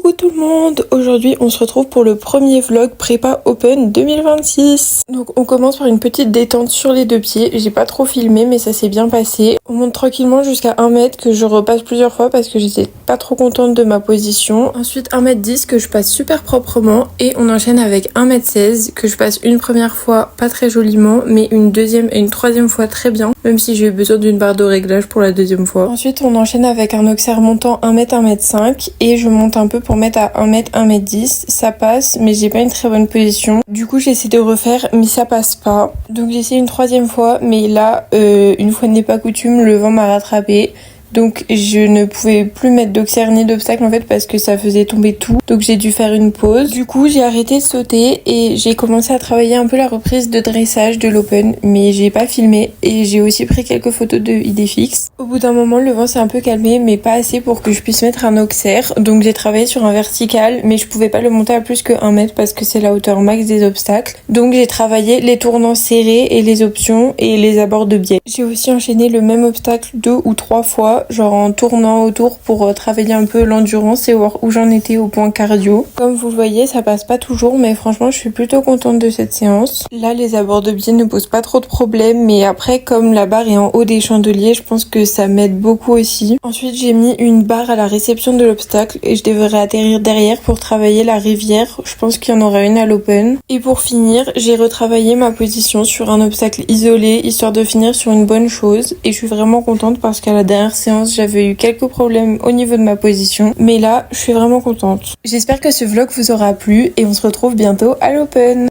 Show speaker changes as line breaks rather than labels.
Coucou tout le monde, aujourd'hui on se retrouve pour le premier vlog prépa open 2026. Donc on commence par une petite détente sur les deux pieds, j'ai pas trop filmé mais ça s'est bien passé. On monte tranquillement jusqu'à 1 mètre que je repasse plusieurs fois parce que j'étais pas trop contente de ma position. Ensuite 1m10 que je passe super proprement et on enchaîne avec 1m16 que je passe une première fois pas très joliment mais une deuxième et une troisième fois très bien, même si j'ai eu besoin d'une barre de réglage pour la deuxième fois. Ensuite on enchaîne avec un auxerre montant 1m 1m5 et je monte un peu pour mettre à 1m 1m10, ça passe mais j'ai pas une très bonne position. Du coup j'essaie de refaire mais ça passe pas. Donc j'essaie une troisième fois mais là une fois n'est pas coutume, le vent m'a rattrapé. Donc je ne pouvais plus mettre d'auxerre ni d'obstacle en fait parce que ça faisait tomber tout. Donc j'ai dû faire une pause. Du coup j'ai arrêté de sauter et j'ai commencé à travailler un peu la reprise de dressage de l'open. Mais j'ai pas filmé et j'ai aussi pris quelques photos de idées fixes. Au bout d'un moment le vent s'est un peu calmé mais pas assez pour que je puisse mettre un auxerre. Donc j'ai travaillé sur un vertical mais je pouvais pas le monter à plus que 1 mètre parce que c'est la hauteur max des obstacles. Donc j'ai travaillé les tournants serrés et les options et les abords de biais. J'ai aussi enchaîné le même obstacle 2 ou 3 fois. Genre en tournant autour pour travailler un peu l'endurance et voir où j'en étais au point cardio. Comme vous le voyez, ça passe pas toujours, mais franchement, je suis plutôt contente de cette séance. Là, les abords de biais ne posent pas trop de problèmes, mais après, comme la barre est en haut des chandeliers, je pense que ça m'aide beaucoup aussi. Ensuite, j'ai mis une barre à la réception de l'obstacle et je devrais atterrir derrière pour travailler la rivière. Je pense qu'il y en aura une à l'open. Et pour finir, j'ai retravaillé ma position sur un obstacle isolé, histoire de finir sur une bonne chose. Et je suis vraiment contente parce qu'à la dernière séance, j'avais eu quelques problèmes au niveau de ma position, mais là je suis vraiment contente. J'espère que ce vlog vous aura plu et on se retrouve bientôt à l'open.